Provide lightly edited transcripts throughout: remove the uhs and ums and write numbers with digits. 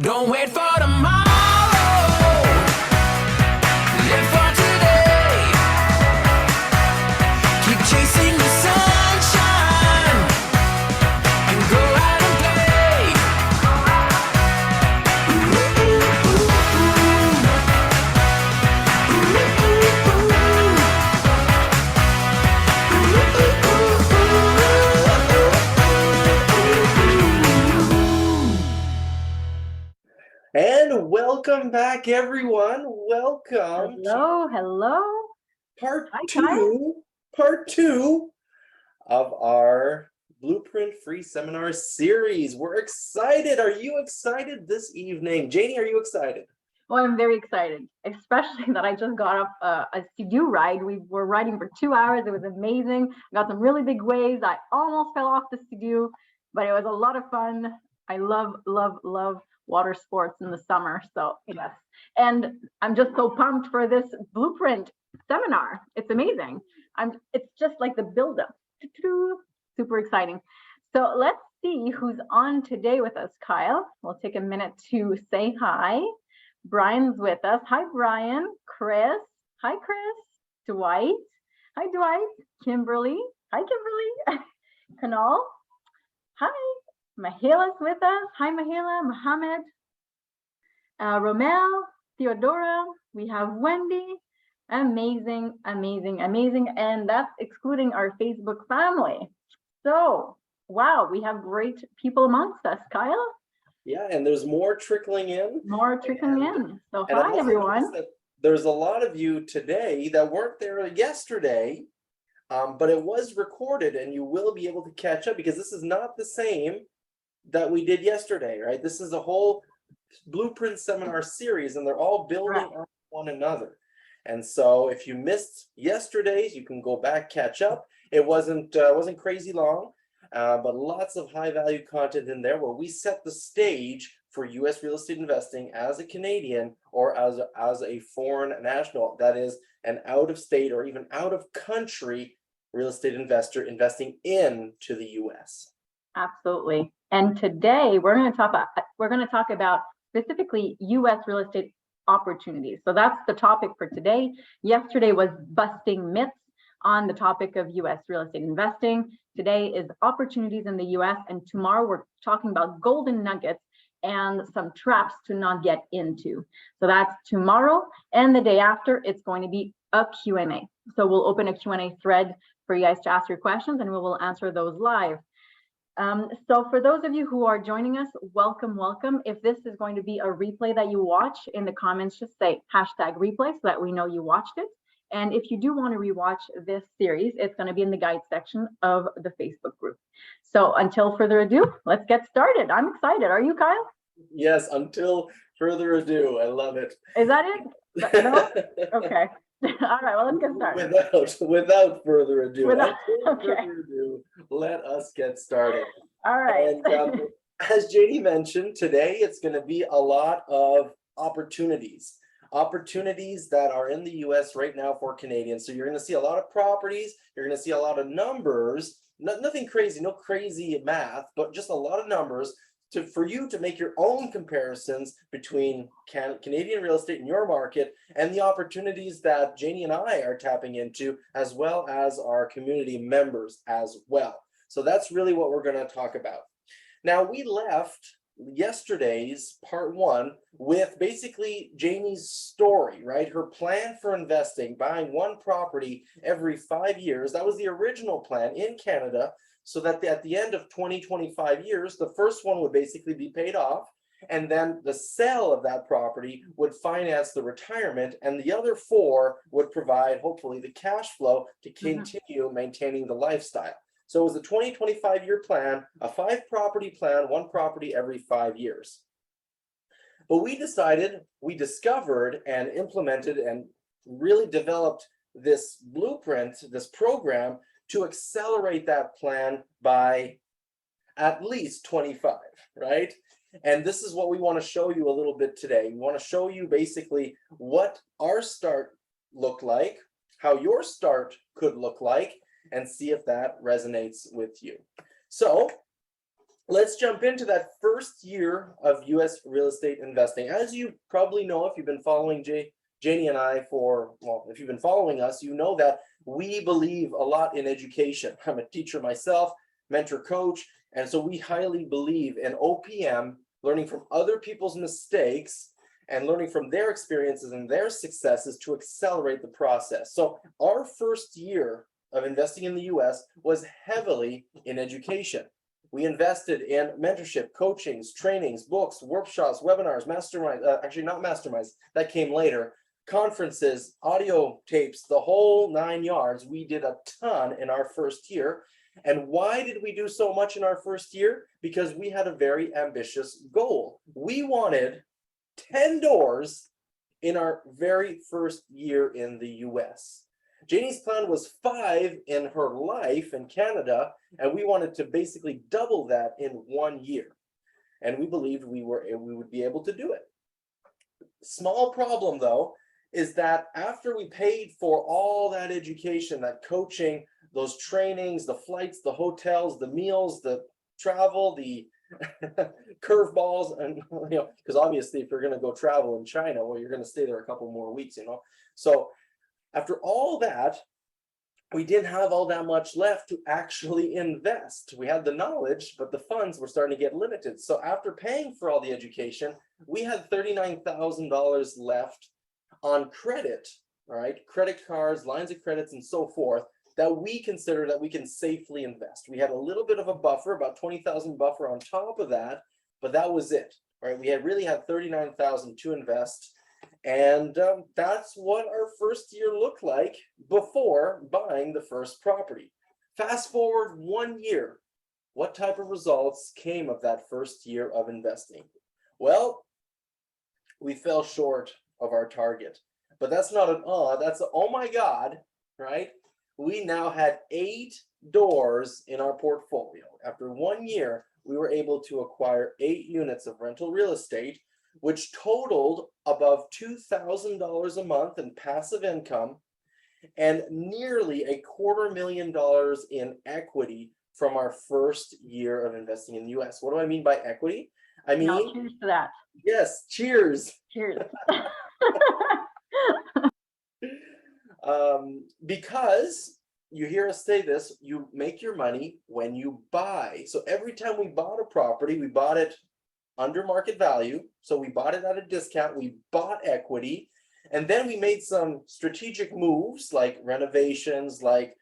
Don't wait for tomorrow. Live for today. Keep chasing the sunshine and go out and play. And welcome back, everyone. Welcome Hello. to Hi, Kyle. part two of our Blueprint Free Seminar series. We're excited. Are you excited this evening? Janie, are you excited? Well, I'm very excited, especially that I just got off a Sea-Doo ride. We were riding for 2 hours. It was amazing. Got some really big waves. I almost fell off the Sea-Doo, but it was a lot of fun. I love water sports in the summer. So yes, and I'm just so pumped for this Blueprint seminar. It's amazing. It's just like the buildup. Super exciting. So let's see who's on today with us, Kyle. We'll take a minute to say hi. Brian's with us. Hi, Brian. Chris. Hi, Chris. Dwight. Hi, Dwight. Kimberly. Hi, Kimberly. Kanal. Hi. Mahela's with us. Hi, Mahela. Mohammed. Romel. Theodora. We have Wendy. Amazing. And that's excluding our Facebook family. So, wow, we have great people amongst us, Kyle. Yeah, and there's more trickling in. So And hi, everyone. There's a lot of you today that weren't there yesterday, but it was recorded, and you will be able to catch up because this is not the same that we did yesterday, right? This is a whole Blueprint seminar series, and they're all building on one another. And so if you missed yesterday's, you can go back, catch up. It wasn't crazy long, but lots of high value content in there where we set the stage for U.S. real estate investing as a Canadian or as a foreign national, that is an out of state or even out of country real estate investor investing into the U.S. Absolutely. And today we're going to talk about specifically U.S. real estate opportunities. So that's the topic for today. Yesterday was busting myths on the topic of U.S. real estate investing. Today is opportunities in the U.S. and tomorrow we're talking about golden nuggets and some traps to not get into. So that's tomorrow, and the day after it's going to be a Q&A. So we'll open a Q&A thread for you guys to ask your questions and we will answer those live. So for those of you who are joining us, welcome. If this is going to be a replay that you watch, in the comments just say #replay so that we know you watched it. And if you do want to rewatch this series, it's going to be in the guide section of the Facebook group. So until further ado, let's get started. I'm excited. Are you, Kyle? Yes, until further ado. I love it. Is that it? No? Okay. All right, well, let's get started. Without further ado, Okay. let us get started. All right. And as Janie mentioned, today it's going to be a lot of opportunities that are in the U.S. right now for Canadians. So you're going to see a lot of properties, you're going to see a lot of numbers, nothing crazy, no crazy math, but just a lot of numbers for you to make your own comparisons between Canadian real estate in your market and the opportunities that Janie and I are tapping into, as well as our community members as well. So that's really what we're going to talk about. Now, we left yesterday's part one with basically Janie's story, right? Her plan for investing, buying one property every 5 years. That was the original plan in Canada, so that at the end of 25 years, the first one would basically be paid off, and then the sale of that property would finance the retirement, and the other 4 would provide, hopefully, the cash flow to continue maintaining the lifestyle. So it was a 25-year plan, a 5-property plan, 1 property every 5 years. But we discovered and implemented and really developed this blueprint, this program, to accelerate that plan by at least 25, right? And this is what we want to show you a little bit today. We want to show you basically what our start looked like, how your start could look like, and see if that resonates with you. So let's jump into that first year of US real estate investing. As you probably know, if you've been following Janie and I for, well, if you've been following us, you know that we believe a lot in education. I'm a teacher myself, mentor coach, and so we highly believe in OPM, learning from other people's mistakes and learning from their experiences and their successes to accelerate the process. So our first year of investing in the US was heavily in education. We invested in mentorship, coachings, trainings, books, workshops, webinars, masterminds, actually not masterminds, that came later, conferences, audio tapes, the whole 9 yards. We did a ton in our first year. And why did we do so much in our first year? Because we had a very ambitious goal. We wanted 10 doors in our very first year in the US. Janie's plan was 5 in her life in Canada, and we wanted to basically double that in 1 year. And we believed we would be able to do it. Small problem though, is that after we paid for all that education, that coaching, those trainings, the flights, the hotels, the meals, the travel, the curveballs, and because obviously if you're going to go travel in China, well, you're going to stay there a couple more weeks, So after all that, we didn't have all that much left to actually invest. We had the knowledge, but the funds were starting to get limited. So after paying for all the education, we had $39,000 left on credit, all right, credit cards, lines of credits, and so forth, that we consider that we can safely invest. We had a little bit of a buffer, about 20,000 buffer on top of that, but that was it, right? We had really had 39,000 to invest. And that's what our first year looked like before buying the first property. Fast forward 1 year, what type of results came of that first year of investing? Well, we fell short of our target, but that's not an that's a, oh my God, right? We now had 8 doors in our portfolio. After 1 year, we were able to acquire 8 units of rental real estate, which totaled above $2,000 a month in passive income and nearly $250,000 in equity from our first year of investing in the US. What do I mean by equity? I mean, Now, cheers to that. yes, cheers. Cheers. Because you hear us say this, you make your money when you buy. So every time we bought a property, we bought it under market value. So we bought it at a discount, we bought equity, and then we made some strategic moves like renovations, like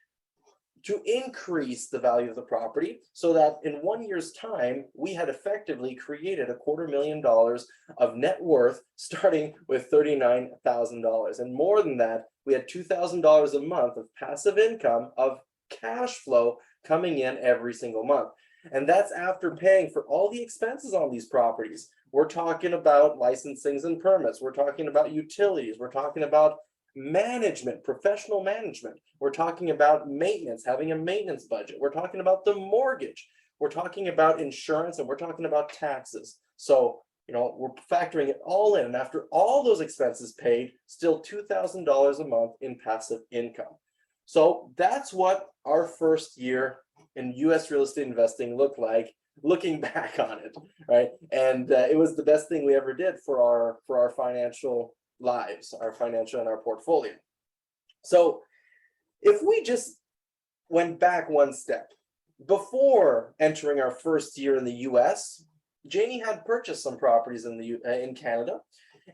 to increase the value of the property, so that in 1 year's time, we had effectively created $250,000 of net worth, starting with $39,000. And more than that, we had $2,000 a month of passive income, of cash flow coming in every single month. And that's after paying for all the expenses on these properties. We're talking about licensings and permits. We're talking about utilities. We're talking about management, professional management. We're talking about maintenance, having a maintenance budget. We're talking about the mortgage. We're talking about insurance, and we're talking about taxes. So, we're factoring it all in. And after all those expenses paid, still $2,000 a month in passive income. So that's what our first year in US real estate investing looked like, looking back on it, right? And it was the best thing we ever did for our financial lives, our financial and our portfolio. So if we just went back one step, before entering our first year in the US, Janie had purchased some properties in Canada,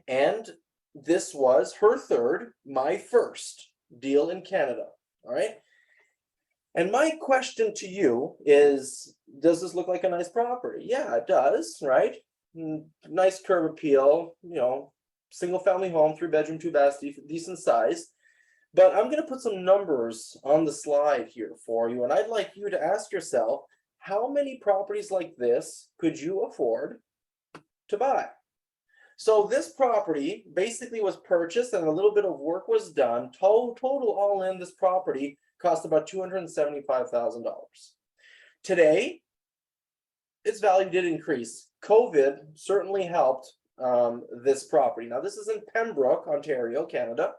and this was her third, my first deal in Canada, all right? And my question to you is, does this look like a nice property? Yeah, it does, right? Nice curb appeal, single family home, 3-bedroom, 2-bath, decent size. But I'm going to put some numbers on the slide here for you. And I'd like you to ask yourself, how many properties like this could you afford to buy? So this property basically was purchased and a little bit of work was done. Total all in, this property cost about $275,000. Today, its value did increase. COVID certainly helped this property. Now, this is in Pembroke, Ontario, Canada.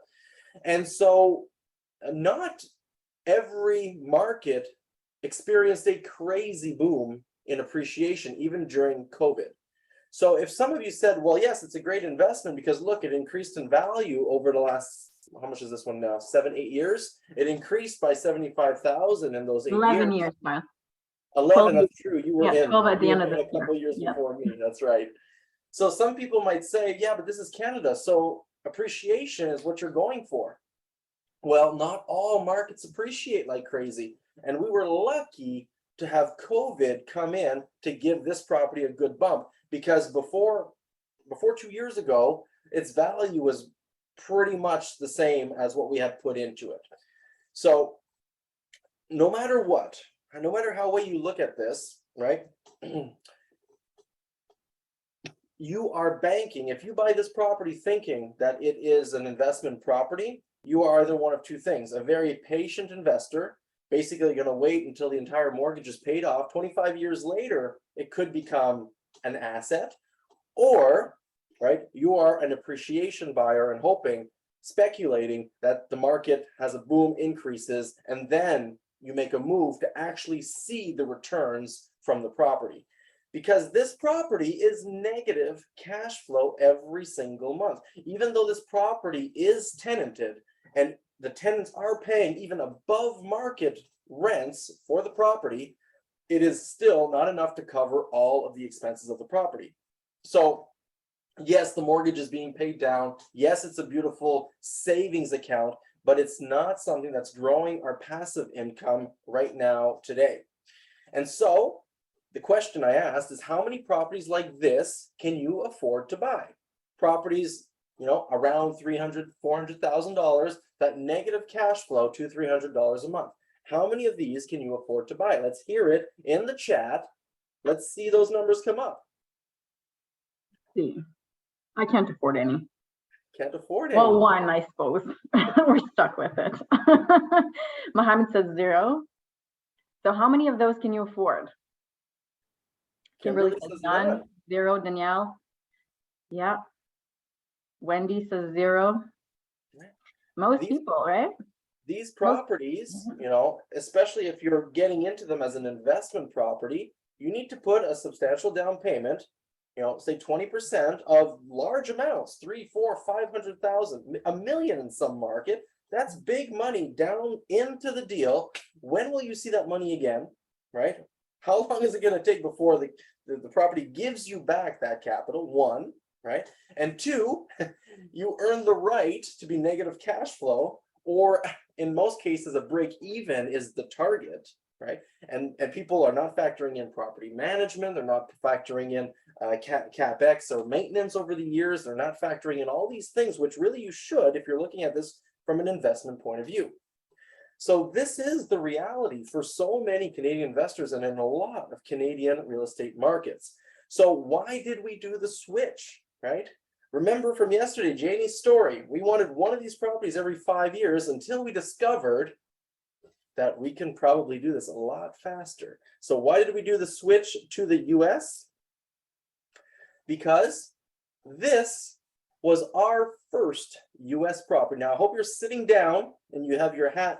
And so not every market experienced a crazy boom in appreciation even during COVID. So if some of you said, well, yes, it's a great investment because look, it increased in value over the last, how much is this one now? 7-8 years? It increased by 75,000 in those 8 11 years. years, Mark. 11, 12 that's true. You were Yeah, in. 12 at the You end were of in this a couple year. years Yeah. before me. That's right. So some people might say, yeah, but this is Canada, so appreciation is what you're going for. Well, not all markets appreciate like crazy. And we were lucky to have COVID come in to give this property a good bump, because before 2 years ago, its value was pretty much the same as what we had put into it. So no matter what, and no matter how way you look at this, right? You are banking. If you buy this property thinking that it is an investment property, you are either one of two things: a very patient investor, basically going to wait until the entire mortgage is paid off. 25 years later, it could become an asset, or, right, you are an appreciation buyer and hoping, speculating that the market has a boom, increases, and then you make a move to actually see the returns from the property. Because this property is negative cash flow every single month. Even though this property is tenanted and the tenants are paying even above market rents for the property, it is still not enough to cover all of the expenses of the property. So yes, the mortgage is being paid down. Yes, it's a beautiful savings account, but it's not something that's growing our passive income right now today. And so the question I asked is, how many properties like this can you afford to buy? Properties, around $300,000, $400,000, that negative cash flow, $200-$300 a month. How many of these can you afford to buy? Let's hear it in the chat. Let's see those numbers come up. See, I can't afford any. Can't afford any. Well, one, I suppose. We're stuck with it. Mohammed says 0. So how many of those can you afford? Kimberly says none. 0. Danielle. Yeah. Wendy says 0. Most people, right? These properties, especially if you're getting into them as an investment property, you need to put a substantial down payment, say 20% of large amounts, 3, 4, 500,000, $1 million in some market. That's big money down into the deal. When will you see that money again, right? How long is it going to take before the property gives you back that capital? 1, right? And 2, you earn the right to be negative cash flow, or in most cases, a break even is the target, right? And people are not factoring in property management. They're not factoring in CapEx or maintenance over the years. They're not factoring in all these things, which really you should if you're looking at this from an investment point of view. So this is the reality for so many Canadian investors and in a lot of Canadian real estate markets. So why did we do the switch, right? Remember from yesterday, Janie's story, we wanted one of these properties every 5 years until we discovered that we can probably do this a lot faster. So why did we do the switch to the US? Because this was our first US property. Now I hope you're sitting down and you have your hat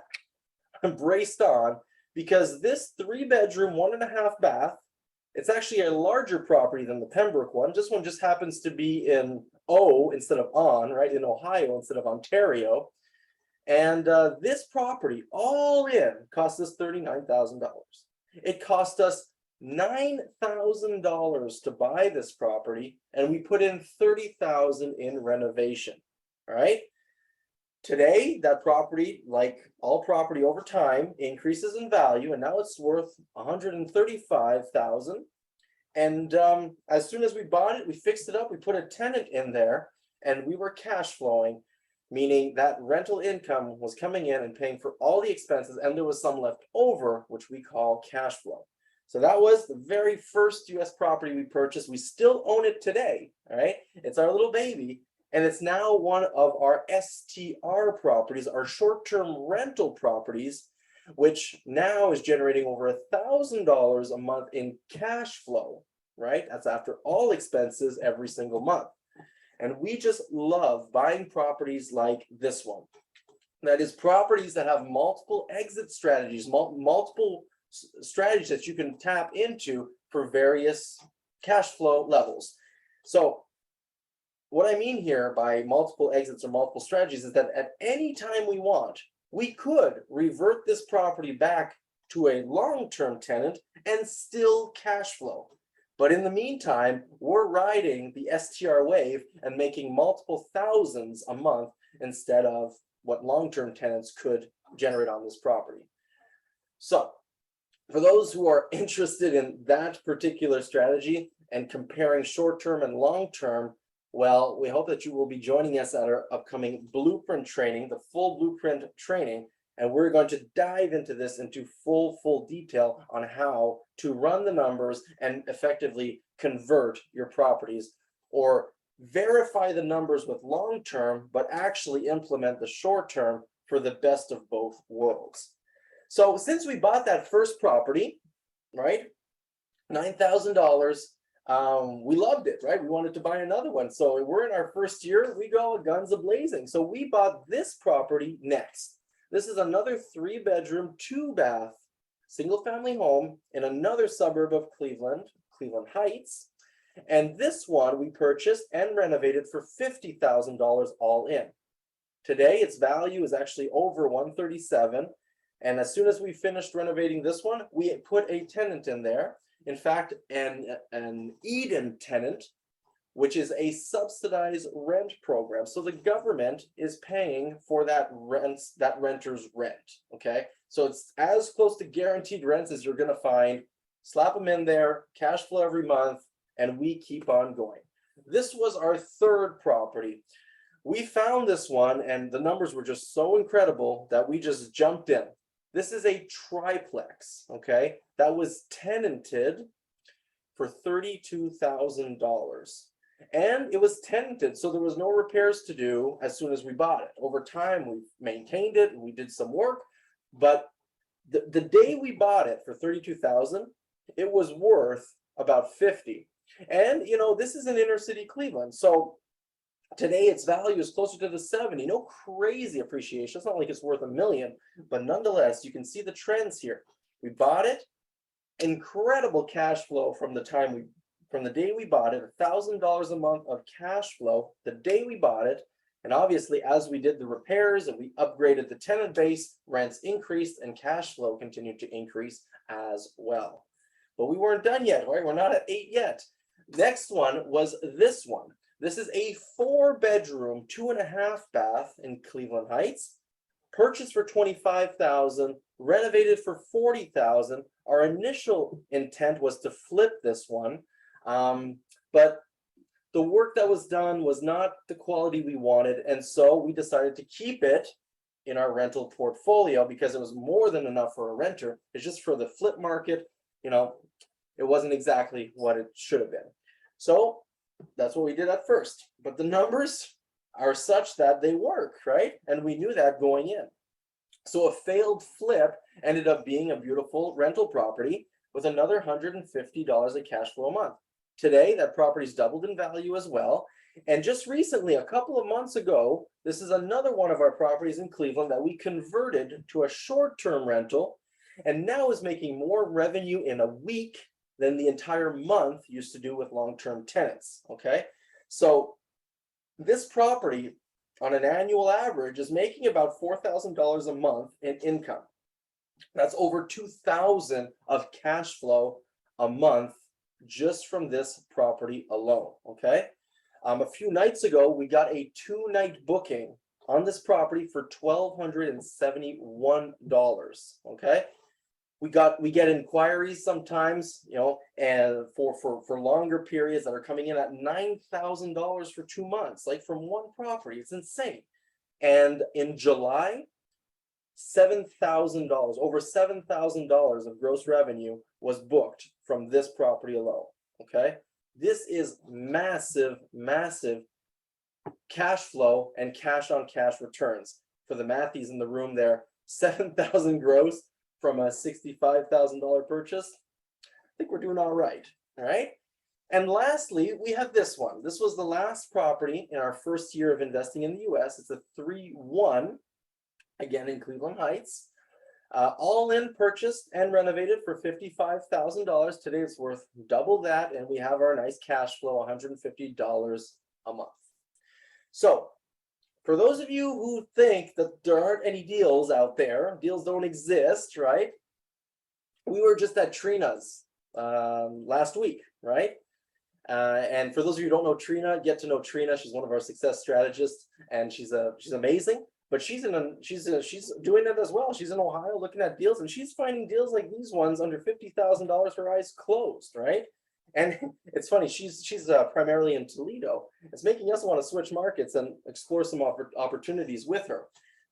braced on, because this 3-bedroom, 1.5 bath, it's actually a larger property than the Pembroke one. This one just happens to be in instead of right, in Ohio instead of Ontario. And this property all in cost us $39,000. It cost us $9,000 to buy this property, and we put in $30,000 in renovation. All right. Today, that property, like all property over time, increases in value, and now it's worth $135,000. And as soon as we bought it, we fixed it up, we put a tenant in there, and we were cash flowing, meaning that rental income was coming in and paying for all the expenses, and there was some left over, which we call cash flow. So that was the very first US property we purchased. We still own it today, all right? It's our little baby. And it's now one of our STR properties, our short-term rental properties, which now is generating over $1,000 a month in cash flow, right? That's after all expenses every single month. And we just love buying properties like this one. That is properties that have multiple exit strategies, multiple strategies that you can tap into for various cash flow levels. So what I mean here by multiple exits or multiple strategies is that at any time we want, we could revert this property back to a long-term tenant and still cash flow. But in the meantime, we're riding the STR wave and making multiple thousands a month instead of what long-term tenants could generate on this property. So for those who are interested in that particular strategy and comparing short-term and long-term, well, we hope that you will be joining us at our upcoming blueprint training, the full blueprint training, and we're going to dive into this into full detail on how to run the numbers and effectively convert your properties, or verify the numbers with long-term, but actually implement the short-term for the best of both worlds. So since we bought that first property, right, $9,000, we loved it, right? We wanted to buy another one. So we're in our first year, we go guns a-blazing. So we bought this property next. This is another 3-bedroom, 2-bath, single-family home in another suburb of Cleveland, Cleveland Heights. And this one we purchased and renovated for $50,000 all in. Today, its value is actually over $137,000. And as soon as we finished renovating this one, we put a tenant in there. In fact, an Eden tenant, which is a subsidized rent program. So the government is paying for that renter's rent, okay? So it's as close to guaranteed rents as you're gonna find. Slap them in there, cash flow every month, and we keep on going. This was our third property. We found this one and the numbers were just so incredible that we just jumped in. This is a triplex, okay? That was tenanted for $32,000. And it was tenanted, so there was no repairs to do as soon as we bought it. Over time, we maintained it and we did some work, but the day we bought it for $32,000, it was worth about $50,000. And you know, this is in inner city Cleveland, so today its value is closer to the $70,000. No crazy appreciation. It's not like it's worth $1 million, but nonetheless, you can see the trends here. We bought it, incredible cash flow from the day we bought it, $1,000 a month of cash flow the day we bought it. And obviously, as we did the repairs and we upgraded the tenant base, rents increased and cash flow continued to increase as well. But we weren't done yet, right? We're not at 8 yet. Next one was this one. This is a 4-bedroom, 2.5-bath in Cleveland Heights, purchased for $25,000, renovated for $40,000. Our initial intent was to flip this one, but the work that was done was not the quality we wanted, and so we decided to keep it in our rental portfolio because it was more than enough for a renter. It's just for the flip market, you know, it wasn't exactly what it should have been. So that's what we did at first, but the numbers are such that they work, right? And we knew that going in. So a failed flip ended up being a beautiful rental property with another $150 of cash flow a month. Today, that property's doubled in value as well. And just recently, a couple of months ago, this is another one of our properties in Cleveland that we converted to a short-term rental and now is making more revenue in a week than the entire month used to do with long-term tenants, okay? So this property on an annual average is making about $4,000 a month in income. That's over $2,000 of cash flow a month just from this property alone, okay? A few nights ago, we got a 2-night booking on this property for $1,271, okay? We get inquiries sometimes, you know, and for longer periods that are coming in at $9,000 for 2 months, like from one property. It's insane. And in July, $7,000, over $7,000 of gross revenue was booked from this property alone. Okay, this is massive cash flow and cash on cash returns. For the mathies in the room there, 7,000 gross from a $65,000 purchase. I think we're doing all right. And lastly, we have this one. This was the last property in our first year of investing in the US. It's a 3-1, again in Cleveland Heights. All in purchased and renovated for $55,000. Today it's worth double that, and we have our nice cash flow, $150 a month. So for those of you who think that there aren't any deals out there, deals don't exist, right? We were just at Trina's last week, right? And for those of you who don't know Trina, get to know Trina. She's one of our success strategists, and she's amazing. But she's doing it as well. She's in Ohio looking at deals, and she's finding deals like these ones under $50,000, her eyes closed, right? And it's funny, she's primarily in Toledo. It's making us want to switch markets and explore some opportunities with her.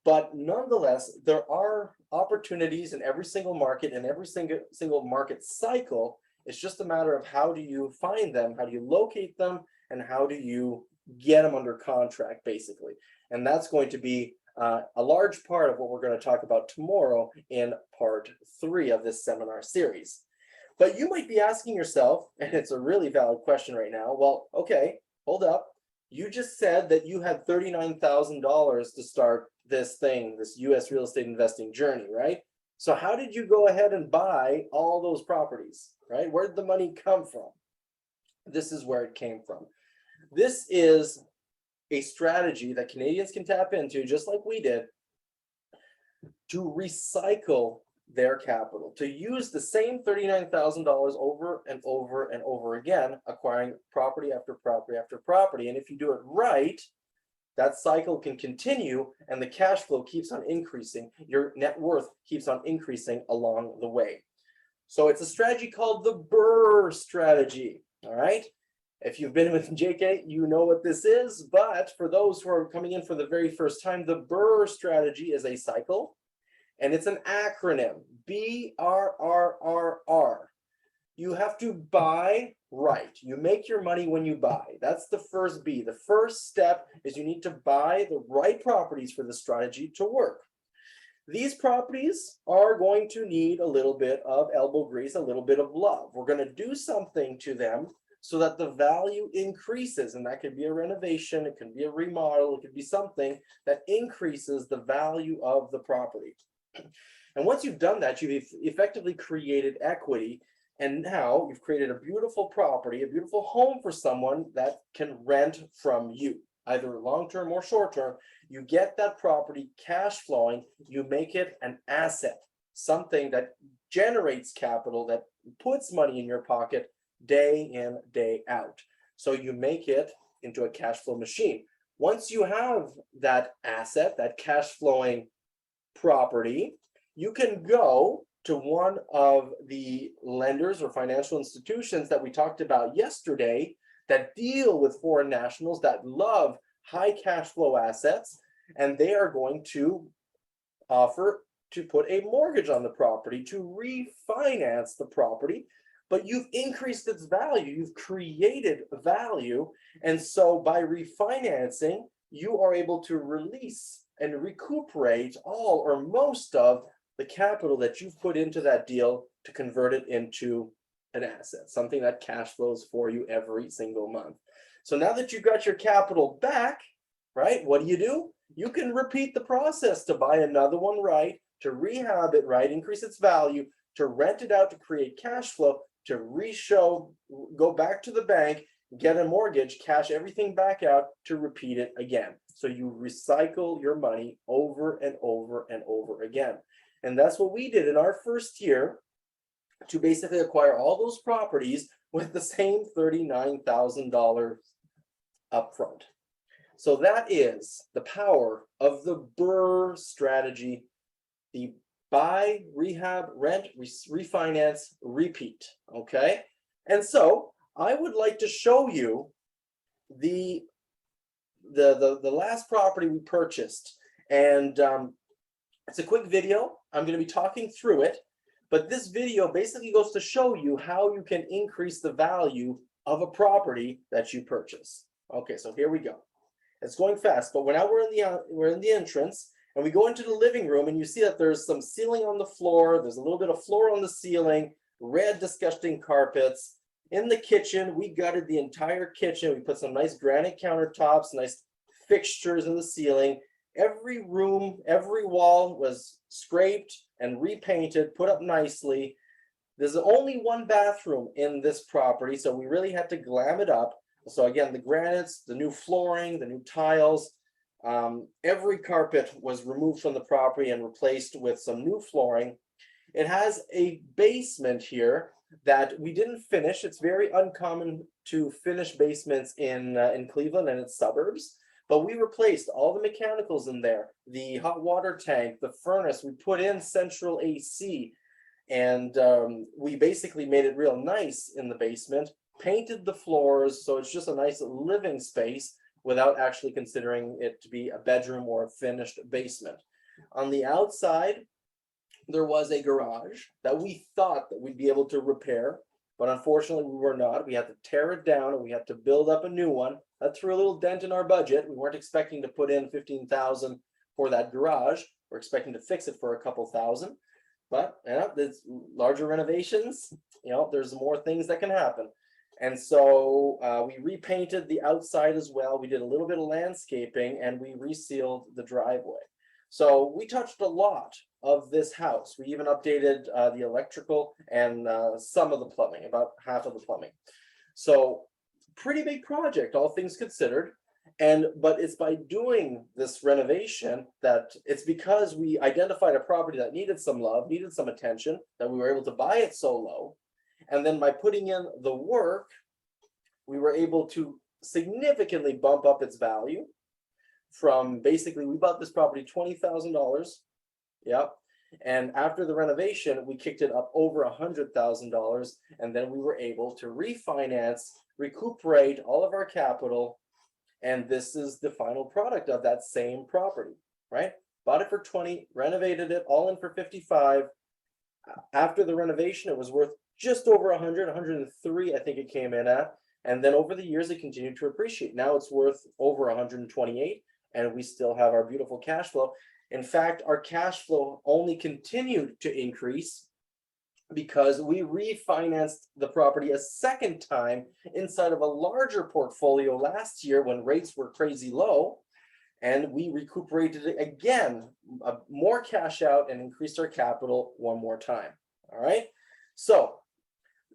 But nonetheless, there are opportunities in every single market and every single market cycle. It's just a matter of how do you find them, how do you locate them, and how do you get them under contract, basically. And that's going to be a large part of what we're going to talk about tomorrow in part 3 of this seminar series. But you might be asking yourself, and it's a really valid question right now, well, okay, hold up. You just said that you had $39,000 to start this thing, this US real estate investing journey, right? So how did you go ahead and buy all those properties, right? Where did the money come from? This is where it came from. This is a strategy that Canadians can tap into, just like we did, to recycle their capital, to use the same $39,000 over and over and over again, acquiring property after property after property. And if you do it right, that cycle can continue and the cash flow keeps on increasing. Your net worth keeps on increasing along the way. So it's a strategy called the BRRRR strategy. All right. If you've been with JK, you know what this is. But for those who are coming in for the very first time, the BRRRR strategy is a cycle. And it's an acronym, BRRRR. You have to buy right. You make your money when you buy. That's the first B. The first step is you need to buy the right properties for the strategy to work. These properties are going to need a little bit of elbow grease, a little bit of love. We're going to do something to them so that the value increases. And that could be a renovation, it could be a remodel, it could be something that increases the value of the property. And once you've done that, you've effectively created equity. And now you've created a beautiful property, a beautiful home for someone that can rent from you, either long-term or short-term. You get that property cash flowing, you make it an asset, something that generates capital, that puts money in your pocket day in, day out. So you make it into a cash flow machine. Once you have that asset, that cash flowing property, you can go to one of the lenders or financial institutions that we talked about yesterday that deal with foreign nationals that love high cash flow assets, and they are going to offer to put a mortgage on the property to refinance the property. But you've increased its value, you've created value, and so by refinancing, you are able to release and recuperate all or most of the capital that you've put into that deal to convert it into an asset, something that cash flows for you every single month. So now that you've got your capital back, right, what do? You can repeat the process to buy another one right, to rehab it right, increase its value, to rent it out to create cash flow, to go back to the bank, get a mortgage, cash everything back out, to repeat it again. So you recycle your money over and over and over again. And that's what we did in our first year, to basically acquire all those properties with the same $39,000 upfront. So that is the power of the BRRRR strategy, the buy, rehab, rent, refinance, repeat, okay? And so I would like to show you the last property we purchased, and it's a quick video. I'm going to be talking through it, but this video basically goes to show you how you can increase the value of a property that you purchase. Okay, so here we go. It's going fast, but now we're in the entrance, and we go into the living room, and you see that there's some ceiling on the floor. There's a little bit of floor on the ceiling, red, disgusting carpets. In the kitchen, we gutted the entire kitchen. We put some nice granite countertops, nice fixtures in the ceiling. Every room, every wall was scraped, and repainted, put up nicely. There's only one bathroom in this property, so we really had to glam it up. So again, the granites, the new flooring, the new tiles, every carpet was removed from the property and replaced with some new flooring. It has a basement here that we didn't finish. It's very uncommon to finish basements in Cleveland and its suburbs, but we replaced all the mechanicals in there, the hot water tank, the furnace. We put in central AC, and we basically made it real nice in the basement, painted the floors, so it's just a nice living space without actually considering it to be a bedroom or a finished basement. On the outside, there was a garage that we thought that we'd be able to repair, but unfortunately we were not. We had to tear it down and we had to build up a new one. That threw a little dent in our budget. We weren't expecting to put in 15,000 for that garage. We're expecting to fix it for a couple thousand, but yeah, there's larger renovations, there's more things that can happen. And so we repainted the outside as well. We did a little bit of landscaping and we resealed the driveway. So we touched a lot of this house. We even updated the electrical and some of the plumbing, about half of the plumbing. So pretty big project, all things considered. But it's by doing this renovation that it's because we identified a property that needed some love, needed some attention, that we were able to buy it so low. And then by putting in the work, we were able to significantly bump up its value from basically, we bought this property $20,000. Yep. And after the renovation, we kicked it up over $100,000. And then we were able to refinance, recuperate all of our capital. And this is the final product of that same property, right? Bought it for 20, renovated it all in for 55. After the renovation, it was worth just over 100, 103, I think it came in at. And then over the years, it continued to appreciate. Now it's worth over 128, and we still have our beautiful cash flow. In fact, our cash flow only continued to increase because we refinanced the property a second time inside of a larger portfolio last year when rates were crazy low. And we recuperated it again, more cash out, and increased our capital one more time. All right. So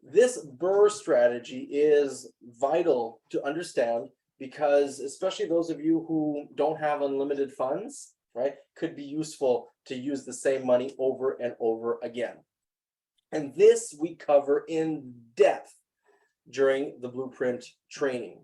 this BRRRR strategy is vital to understand because especially those of you who don't have unlimited funds, right, could be useful to use the same money over and over again. And this we cover in depth during the Blueprint training.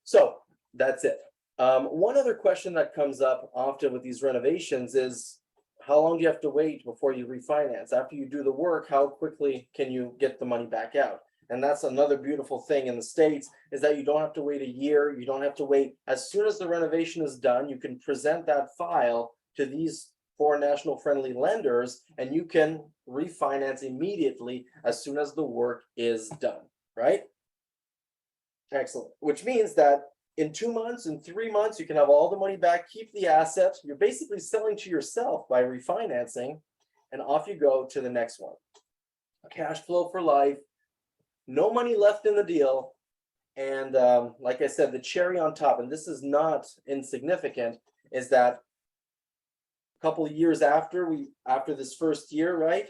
So that's it. One other question that comes up often with these renovations is, how long do you have to wait before you refinance? After you do the work, how quickly can you get the money back out? And that's another beautiful thing in the States, is that you don't have to wait a year. You don't have to wait. As soon as the renovation is done, you can present that file to these foreign national friendly lenders, and you can refinance immediately as soon as the work is done, right? Excellent. Which means that in 2 months, in 3 months, you can have all the money back, keep the asset. You're basically selling to yourself by refinancing, and off you go to the next one. Cash flow for life, no money left in the deal. And like I said, the cherry on top, and this is not insignificant, is that a couple of years after this first year, right,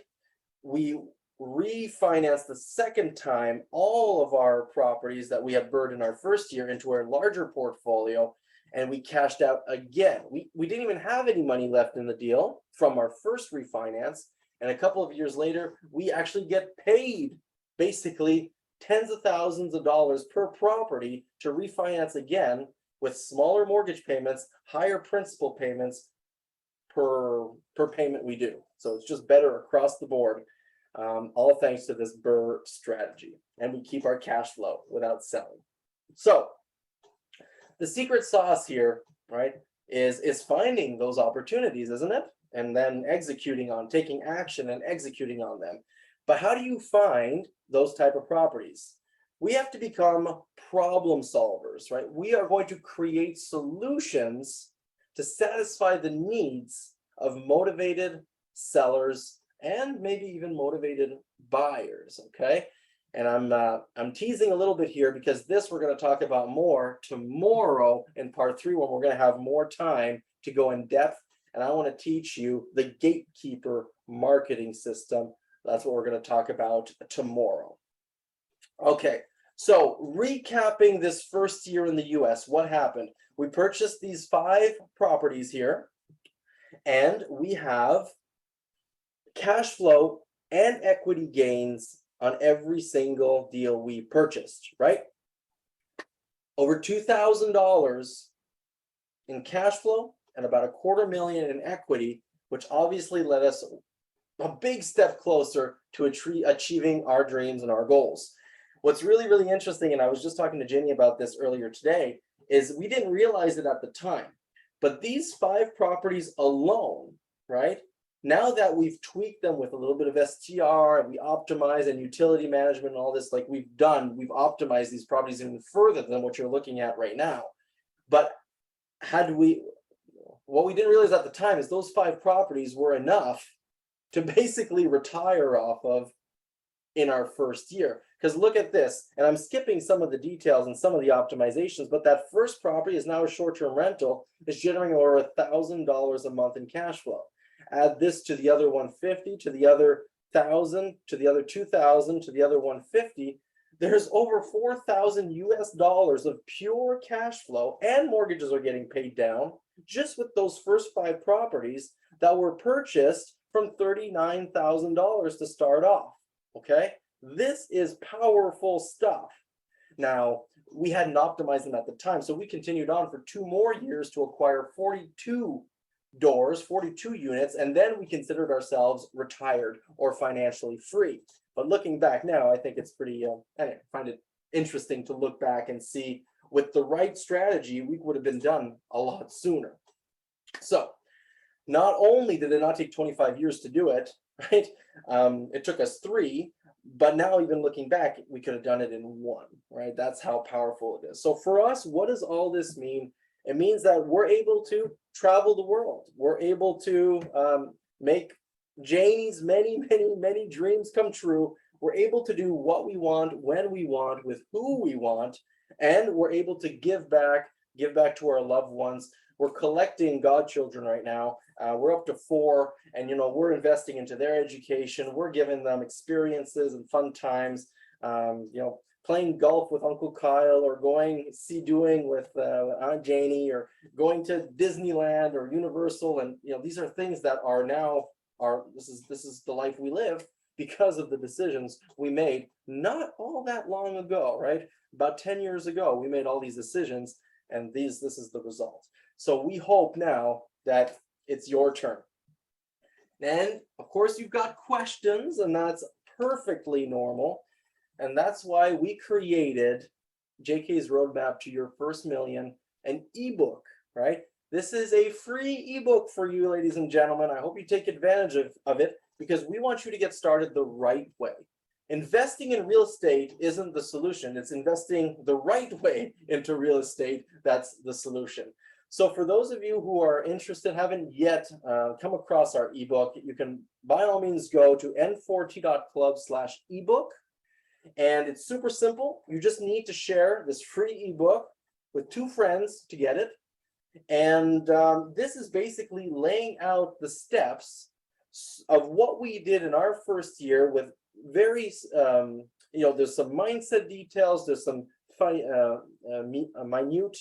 we refinanced the second time all of our properties that we had BRRRR'd in our first year into our larger portfolio, and we cashed out again. We didn't even have any money left in the deal from our first refinance, and a couple of years later we actually get paid basically tens of thousands of dollars per property to refinance again with smaller mortgage payments, higher principal payments per payment we do. So it's just better across the board. All thanks to this BRRRR strategy, and we keep our cash flow without selling. So the secret sauce here, right, is finding those opportunities, isn't it? And then taking action and executing on them. But how do you find those type of properties? We have to become problem solvers, right? We are going to create solutions to satisfy the needs of motivated sellers and maybe even motivated buyers, okay? And I'm teasing a little bit here because this we're going to talk about more tomorrow in part 3, when we're going to have more time to go in depth and I want to teach you the gatekeeper marketing system. That's what we're going to talk about tomorrow. Okay, so recapping this first year in the US, what happened? We purchased these 5 properties here, and we have cash flow and equity gains on every single deal we purchased, right? Over $2,000 in cash flow and about $250,000 in equity, which obviously led us a big step closer to achieving our dreams and our goals. What's really, really interesting, and I was just talking to Jenny about this earlier today, is we didn't realize it at the time, but these 5 properties alone, right? Now that we've tweaked them with a little bit of STR and we optimize and utility management and all this, like we've optimized these properties even further than what you're looking at right now. But what we didn't realize at the time is those 5 properties were enough to basically retire off of in our first year. Because look at this, and I'm skipping some of the details and some of the optimizations, but that first property is now a short-term rental, is generating over $1,000 a month in cash flow. Add this to the other 150, to the other 1,000, to the other 2,000, to the other 150. There's over $4,000 of pure cash flow, and mortgages are getting paid down just with those first 5 properties that were purchased from $39,000 to start off. Okay, this is powerful stuff. Now, we hadn't optimized them at the time, so we continued on for 2 more years to acquire 42 doors, 42 units, and then we considered ourselves retired or financially free. But looking back now, I think it's pretty, I find it interesting to look back and see with the right strategy, we would have been done a lot sooner. So not only did it not take 25 years to do it, right? It took us 3, but now even looking back, we could have done it in 1, right? That's how powerful it is. So for us, what does all this mean? It means that we're able to travel the world. We're able to make Janie's many, many, many dreams come true. We're able to do what we want, when we want, with who we want, and we're able to give back to our loved ones. We're collecting godchildren right now. We're up to 4, and we're investing into their education. We're giving them experiences and fun times. Playing golf with Uncle Kyle, or going sea-doing with Aunt Janie, or going to Disneyland or Universal. And these are things that are now this is the life we live because of the decisions we made not all that long ago, right? About 10 years ago, we made all these decisions, and this is the result. So we hope now that it's your turn. And of course, you've got questions, and that's perfectly normal. And that's why we created JK's Roadmap to Your First Million, an ebook, right? This is a free ebook for you, ladies and gentlemen. I hope you take advantage of it, because we want you to get started the right way. Investing in real estate isn't the solution. It's investing the right way into real estate that's the solution. So for those of you who are interested, haven't yet come across our ebook, you can by all means go to n4t.club/ebook. And it's super simple. You just need to share this free ebook with 2 friends to get it. And this is basically laying out the steps of what we did in our first year with very, there's some mindset details, there's some minute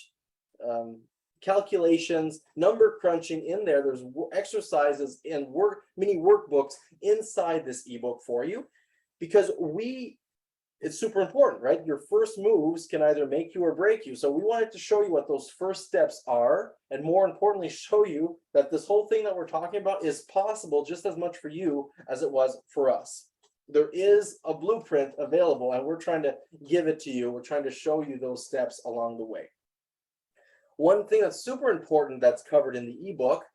calculations, number crunching in there. There's exercises and mini workbooks inside this ebook for you, because it's super important, right? Your first moves can either make you or break you. So we wanted to show you what those first steps are, and more importantly, show you that this whole thing that we're talking about is possible just as much for you as it was for us. There is a blueprint available, and we're trying to give it to you. We're trying to show you those steps along the way. One thing that's super important that's covered in the ebook,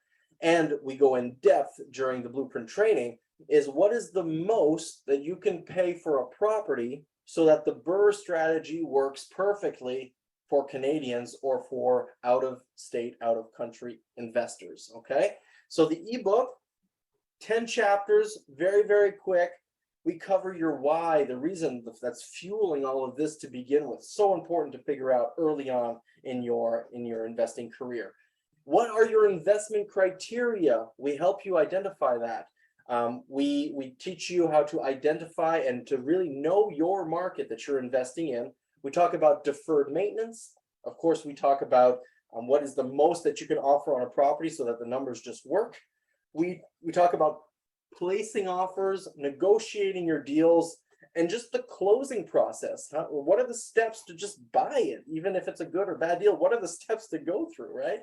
and we go in depth during the blueprint training, is what is the most that you can pay for a property so that the BRRRR strategy works perfectly for Canadians or for out-of-state, out-of-country investors, okay? So the ebook, 10 chapters, very, very quick. We cover your why, the reason that's fueling all of this to begin with. So important to figure out early on in your investing career. What are your investment criteria? We help you identify that. We teach you how to identify and to really know your market that you're investing in. We talk about deferred maintenance. Of course, we talk about what is the most that you can offer on a property so that the numbers just work. We talk about placing offers, negotiating your deals, and just the closing process. What are the steps to just buy it, even if it's a good or bad deal? What are the steps to go through, right?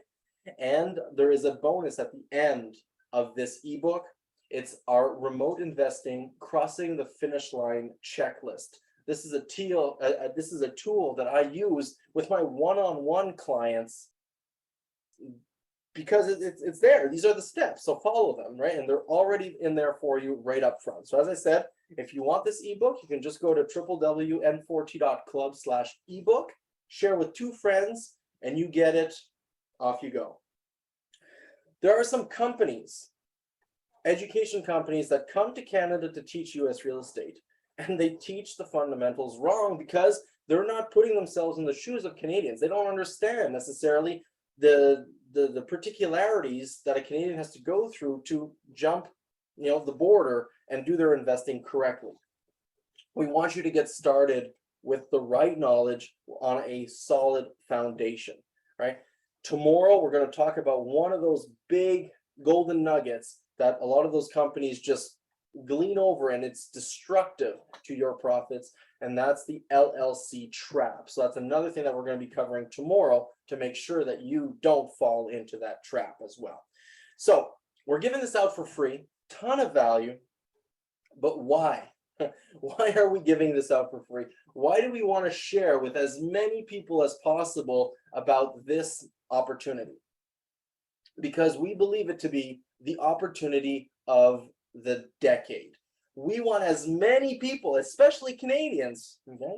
And there is a bonus at the end of this ebook. It's our remote investing crossing the finish line checklist. This is a tool that I use with my one-on-one clients because it's there. These are the steps, so follow them, right? And they're already in there for you right up front. So as I said, if you want this ebook, you can just go to www.n4t.club/ebook, share with 2 friends, and you get it. Off you go. There are some companies, education companies, that come to Canada to teach US real estate, and they teach the fundamentals wrong because they're not putting themselves in the shoes of Canadians. They don't understand necessarily the particularities that a Canadian has to go through to jump, the border and do their investing correctly. We want you to get started with the right knowledge on a solid foundation, right? Tomorrow, we're going to talk about one of those big golden nuggets that a lot of those companies just glean over, and it's destructive to your profits, and that's the LLC trap. So that's another thing that we're going to be covering tomorrow to make sure that you don't fall into that trap as well. So we're giving this out for free, ton of value, but why? Why are we giving this out for free? Why do we want to share with as many people as possible about this opportunity? Because we believe it to be the opportunity of the decade. We want as many people, especially Canadians, okay,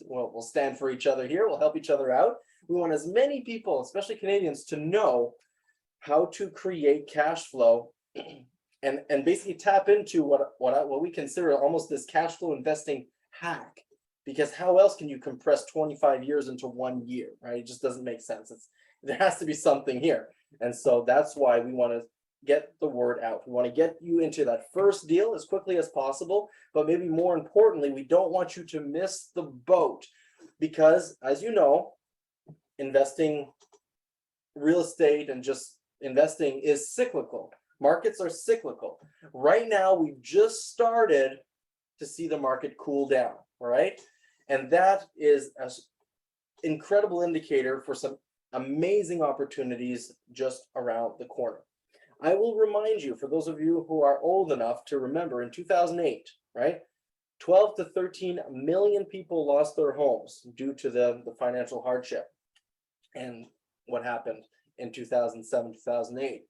we'll stand for each other here, we'll help each other out. We want as many people, especially Canadians, to know how to create cash flow and basically tap into what we consider almost this cash flow investing hack. Because how else can you compress 25 years into 1 year, right? It just doesn't make sense. There has to be something here. And so that's why we want to get the word out. We want to get you into that first deal as quickly as possible, but maybe more importantly, we don't want you to miss the boat because, as you know, investing real estate and just investing is cyclical. Markets are cyclical. Right now, we've just started to see the market cool down, all right? And that is an incredible indicator for some amazing opportunities just around the corner. I will remind you, for those of you who are old enough to remember, in 2008, right, 12 to 13 million people lost their homes due to the financial hardship. And what happened in 2007, 2008?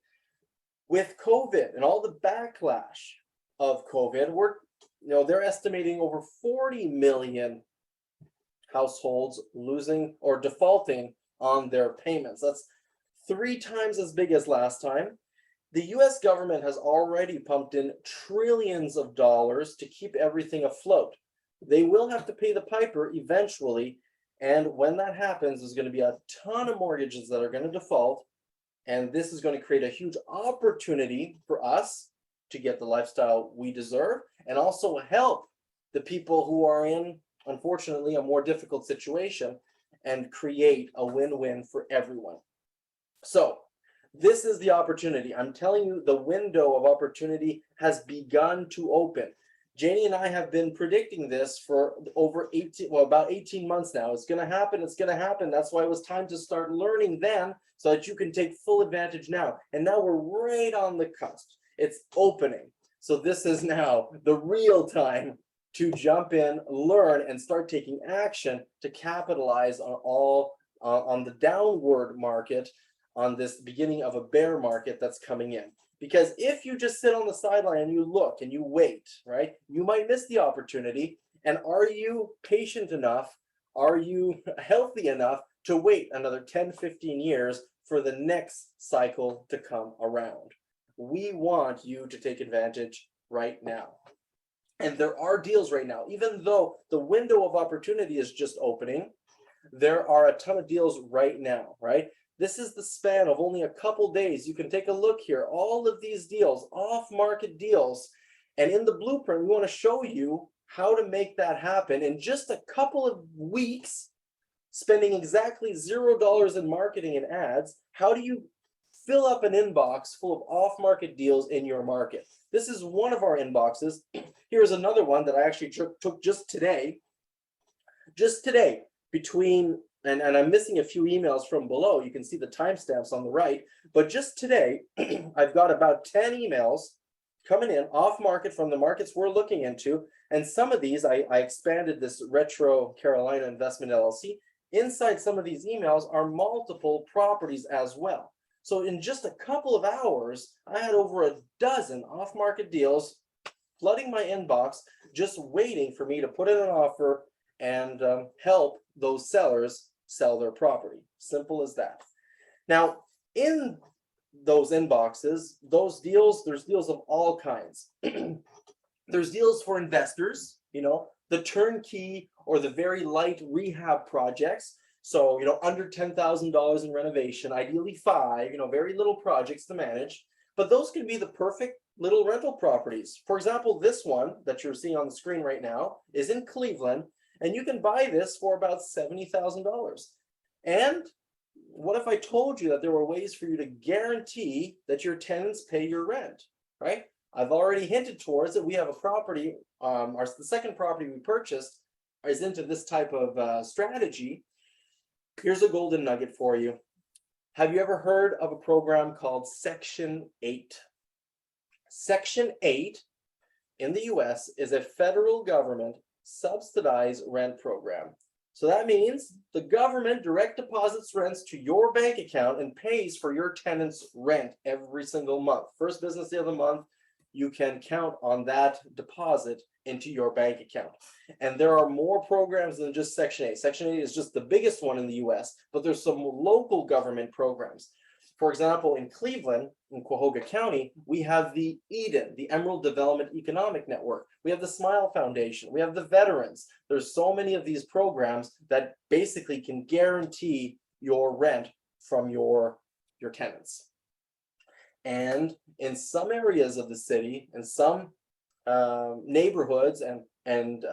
With COVID and all the backlash of COVID, they're estimating over 40 million households losing or defaulting on their payments. That's 3 times as big as last time. The US government has already pumped in trillions of dollars to keep everything afloat. They will have to pay the piper eventually. And when that happens, there's going to be a ton of mortgages that are going to default. And this is going to create a huge opportunity for us to get the lifestyle we deserve and also help the people who are in, unfortunately, a more difficult situation and create a win-win for everyone. So this is the opportunity. I'm telling you, the window of opportunity has begun to open. Janie and I have been predicting this for about 18 months now. It's going to happen. It's going to happen. That's why it was time to start learning then so that you can take full advantage now. And now we're right on the cusp. It's opening. So this is now the real time to jump in, learn, and start taking action to capitalize on the downward market, on this beginning of a bear market that's coming in. Because if you just sit on the sideline and you look and you wait, right, you might miss the opportunity. And are you patient enough? Are you healthy enough to wait another 10, 15 years for the next cycle to come around? We want you to take advantage right now. And there are deals right now, even though the window of opportunity is just opening, there are a ton of deals right now, right? This is the span of only a couple days. You can take a look here, all of these deals, off-market deals. And in the blueprint, we want to show you how to make that happen in just a couple of weeks, spending exactly $0 in marketing and ads. How do you fill up an inbox full of off-market deals in your market? This is one of our inboxes. Here's another one that I actually took just today. Just today, between, and I'm missing a few emails from below. You can see the timestamps on the right. But just today, I've got about 10 emails coming in off market from the markets we're looking into. And some of these, I expanded this Retro Carolina Investment LLC. Inside some of these emails are multiple properties as well. So in just a couple of hours, I had over a dozen off-market deals flooding my inbox, just waiting for me to put in an offer and help those sellers sell their property. Simple as that. Now, in those inboxes, those deals, there's deals of all kinds. There's deals for investors, you know, the turnkey or the very light rehab projects. So, you know, under $10,000 in renovation, ideally 5, you know, very little projects to manage. But those can be the perfect little rental properties. For example, this one that you're seeing on the screen right now is in Cleveland, and you can buy this for about $70,000. And what if I told you that there were ways for you to guarantee that your tenants pay your rent, right? I've already hinted towards that. We have a property, the second property we purchased is into this type of strategy. Here's a golden nugget for you. Have you ever heard of a program called Section 8? Section 8 in the US is a federal government subsidized rent program. So that means the government direct deposits rents to your bank account and pays for your tenant's rent every single month. First business day of the month, you can count on that deposit into your bank account. And there are more programs than just Section 8. Section 8 is just the biggest one in the US, but there's some local government programs. For example, in Cleveland, in Cuyahoga County, we have the EDEN, the Emerald Development Economic Network. We have the Smile Foundation. We have the veterans. There's so many of these programs that basically can guarantee your rent from your tenants. And in some areas of the city, in some neighborhoods and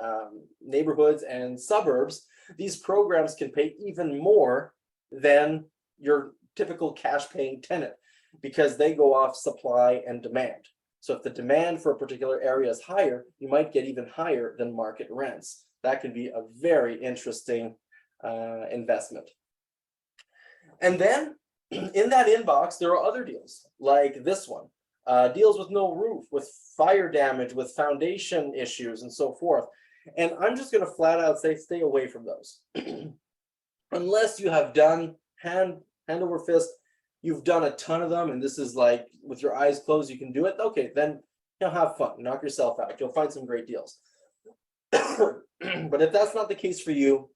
suburbs, these programs can pay even more than your typical cash paying tenant because they go off supply and demand. So if the demand for a particular area is higher, you might get even higher than market rents. That can be a very interesting investment. And then in that inbox, there are other deals like this one, deals with no roof, with fire damage, with foundation issues and so forth. And I'm just going to flat out say, stay away from those. Unless you have done hand over fist, you've done a ton of them, and this is like with your eyes closed, you can do it. Okay, then have fun, knock yourself out. You'll find some great deals. But if that's not the case for you,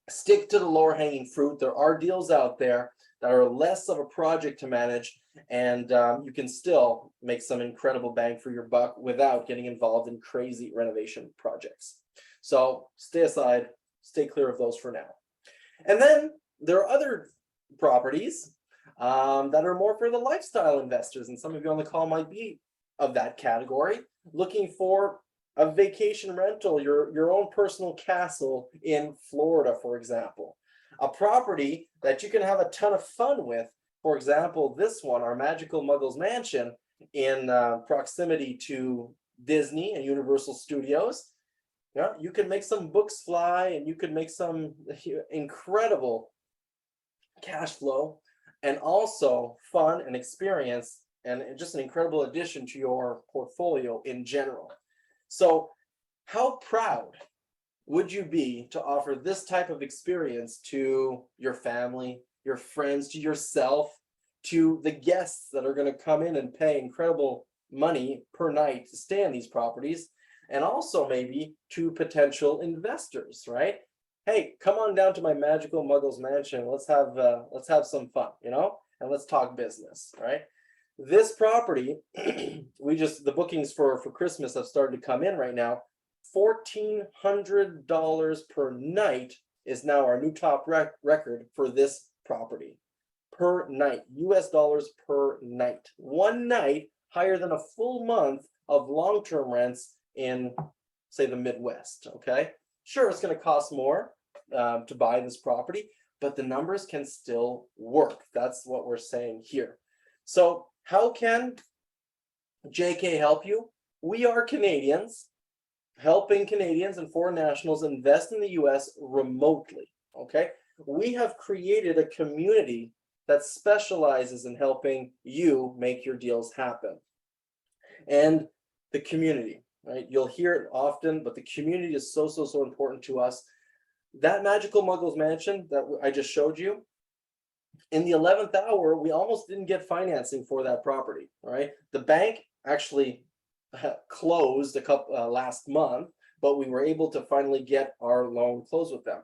stick to the lower hanging fruit. There are deals out there that are less of a project to manage, and you can still make some incredible bang for your buck without getting involved in crazy renovation projects. So stay aside, stay clear of those for now. And then there are other properties that are more for the lifestyle investors, and some of you on the call might be of that category, looking for a vacation rental, your own personal castle in Florida, for example. A property that you can have a ton of fun with. For example, this one, our Magical Muggles Mansion in proximity to Disney and Universal Studios. Yeah, you can make some books fly, and you could make some incredible cash flow, and also fun and experience, and just an incredible addition to your portfolio in general. So how proud would you be to offer this type of experience to your family, your friends, to yourself, to the guests that are going to come in and pay incredible money per night to stay in these properties, and also maybe to potential investors, right? Hey, come on down to my Magical Muggles Mansion. Let's have some fun, and let's talk business, right? This property, the bookings for Christmas have started to come in right now. $1,400 per night is now our new top record for this property per night, US dollars per night. One night higher than a full month of long-term rents in, say, the Midwest, okay? Sure, it's gonna cost more to buy this property, but the numbers can still work. That's what we're saying here. So how can JK help you? We are Canadians helping Canadians and foreign nationals invest in the US remotely, okay? We have created a community that specializes in helping you make your deals happen. And the community, right? You'll hear it often, but the community is so important to us. That Magical Muggles Mansion that I just showed you, in the 11th hour, we almost didn't get financing for that property, all right? The bank actually closed a couple last month, but we were able to finally get our loan closed with them.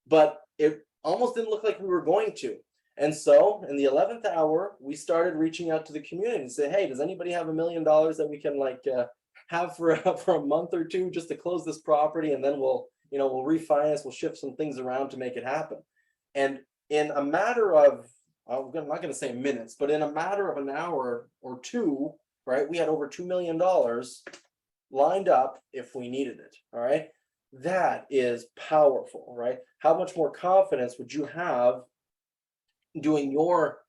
But it almost didn't look like we were going to. And so in the 11th hour, we started reaching out to the community and say, hey, does anybody have $1 million that we can have for a month or two just to close this property, and then we'll refinance, we'll shift some things around to make it happen. And in a matter of, I'm not going to say minutes, but in a matter of an hour or two, right, we had over $2 million lined up if we needed it. All right, that is powerful, right? How much more confidence would you have doing your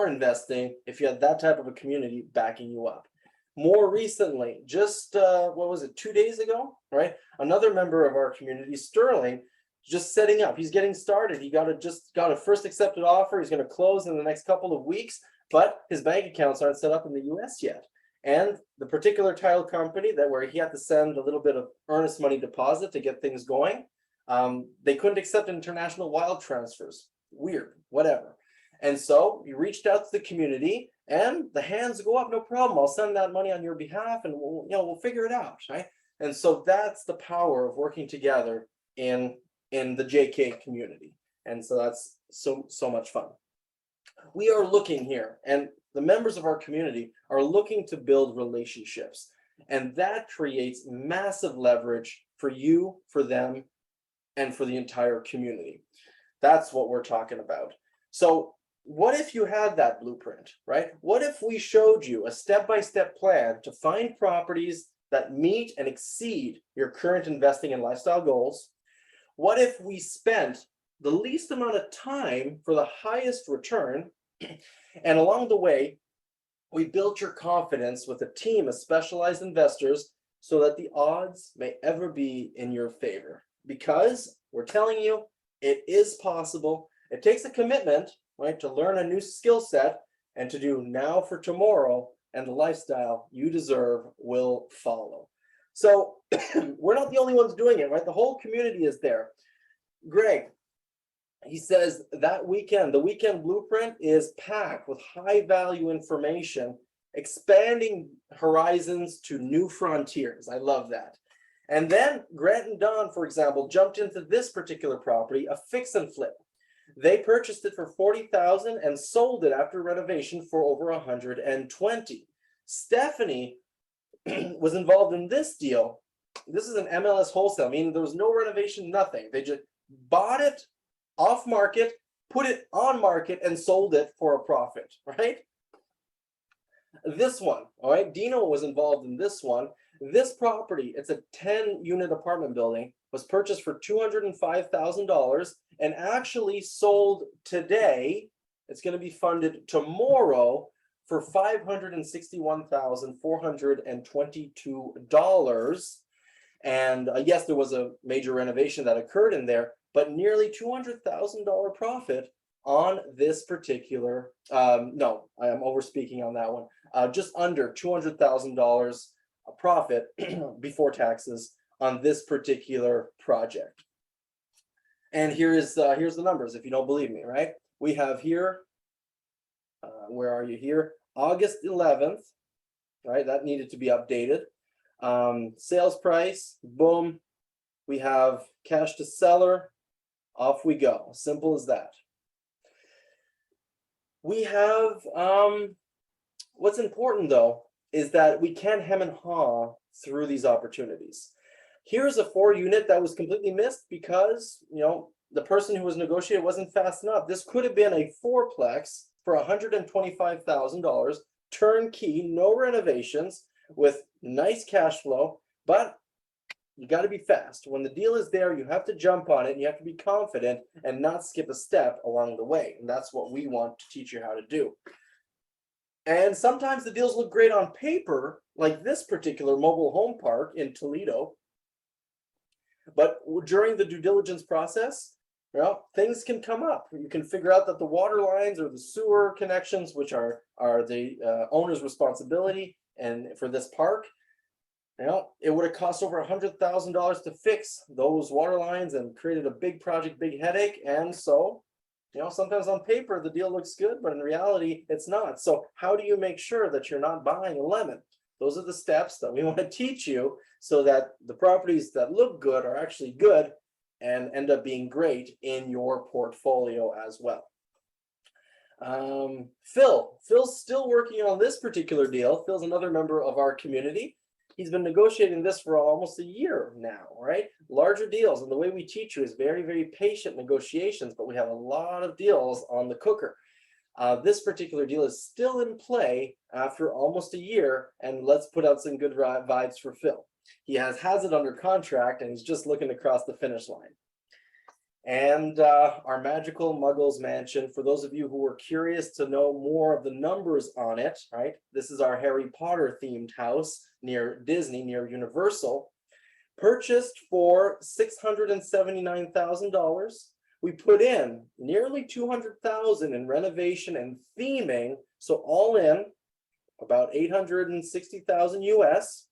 investing if you had that type of a community backing you up? More recently, just what was it, 2 days ago, right? Another member of our community, Sterling, just setting up. He's getting started. He just got a first accepted offer. He's going to close in the next couple of weeks, but his bank accounts aren't set up in the US yet. And the particular title company where he had to send a little bit of earnest money deposit to get things going, they couldn't accept international wire transfers. Weird, whatever. And so he reached out to the community, and the hands go up, no problem. I'll send that money on your behalf, and we'll figure it out, right? And so that's the power of working together in the JK community. And so that's so much fun. We are looking here, and the members of our community are looking to build relationships, and that creates massive leverage for you, for them, and for the entire community. That's what we're talking about. So what if you had that blueprint, right? What if we showed you a step-by-step plan to find properties that meet and exceed your current investing and lifestyle goals? What if we spent the least amount of time for the highest return, and along the way, we built your confidence with a team of specialized investors so that the odds may ever be in your favor? Because we're telling you, it is possible. It takes a commitment, right, to learn a new skill set and to do now for tomorrow, and the lifestyle you deserve will follow. So we're not the only ones doing it, right? The whole community is there. Greg, he says that the weekend blueprint is packed with high value information, expanding horizons to new frontiers. I love that. And then Grant and Don, for example, jumped into this particular property, a fix and flip. They purchased it for $40,000 and sold it after renovation for over $120,000. Stephanie was involved in this deal. This is an MLS wholesale, meaning there was no renovation, nothing. They just bought it off market, put it on market, and sold it for a profit, right? This one, all right, Dino was involved in this one. This property, it's a 10-unit apartment building, was purchased for $205,000 and actually sold today. It's going to be funded tomorrow for $561,422. And yes, there was a major renovation that occurred in there, but nearly $200,000 profit on this particular, no, I am overspeaking on that one, just under $200,000 profit before taxes on this particular project. And here's the numbers, if you don't believe me, right? We have here, where are you here? August 11th, right? That needed to be updated. Sales price, boom. We have cash to seller, off we go. Simple as that. We have, what's important though, is that we can't hem and haw through these opportunities. Here's a 4-unit that was completely missed because, the person who was negotiated wasn't fast enough. This could have been a fourplex for $125,000, turnkey, no renovations, with nice cash flow, but you got to be fast. When the deal is there, you have to jump on it. And you have to be confident and not skip a step along the way. And that's what we want to teach you how to do. And sometimes the deals look great on paper, like this particular mobile home park in Toledo. But during the due diligence process, well, things can come up. You can figure out that the water lines or the sewer connections, which are the owner's responsibility, and for this park, it would have cost over $100,000 to fix those water lines and created a big project, big headache. And so, sometimes on paper the deal looks good, but in reality it's not. So how do you make sure that you're not buying a lemon? Those are the steps that we want to teach you so that the properties that look good are actually good and end up being great in your portfolio as well. Phil's still working on this particular deal. Phil's another member of our community. He's been negotiating this for almost a year now, right? Larger deals. And the way we teach you is very, very patient negotiations, but we have a lot of deals on the cooker. This particular deal is still in play after almost a year, and let's put out some good vibes for Phil. He has it under contract, and he's just looking to cross the finish line. And our Magical Muggles Mansion, for those of you who were curious to know more of the numbers on it, right? This is our Harry Potter themed house near Disney, near Universal, purchased for $679,000. We put in nearly $200,000 in renovation and theming, so all in about $860,000 US.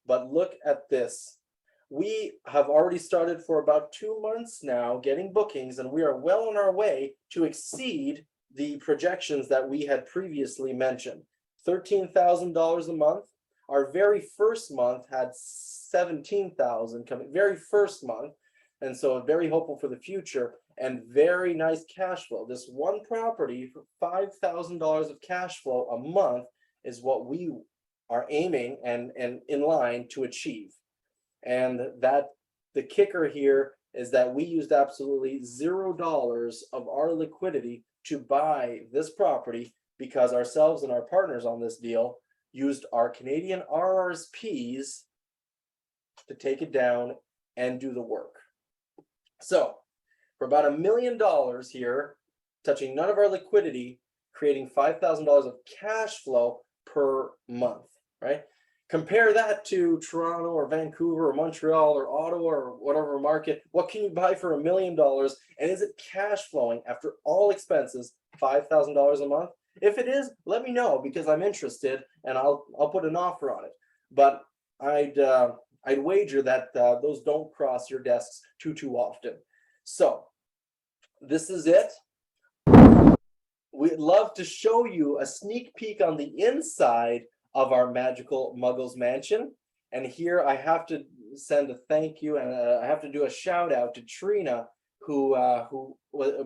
But look at this. We have already started for about 2 months now getting bookings, and we are well on our way to exceed the projections that we had previously mentioned. $13,000 a month. Our very first month had $17,000 coming, very first month. And so very hopeful for the future and very nice cash flow. This one property for $5,000 of cash flow a month is what we are aiming and in line to achieve. And that the kicker here is that we used absolutely $0 of our liquidity to buy this property because ourselves and our partners on this deal used our Canadian RRSPs to take it down and do the work. So for about $1 million here, touching none of our liquidity, creating $5,000 of cash flow per month, right? Compare that to Toronto or Vancouver or Montreal or Ottawa or whatever market. What can you buy for $1 million? And is it cash flowing after all expenses, $5,000 a month? If it is, let me know because I'm interested and I'll put an offer on it. But I'd wager that those don't cross your desks too often. So this is it. We'd love to show you a sneak peek on the inside of our Magical Muggles Mansion. And here I have to send a thank you and I have to do a shout out to Trina who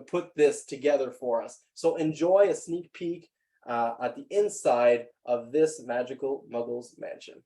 put this together for us. So enjoy a sneak peek at the inside of this Magical Muggles Mansion.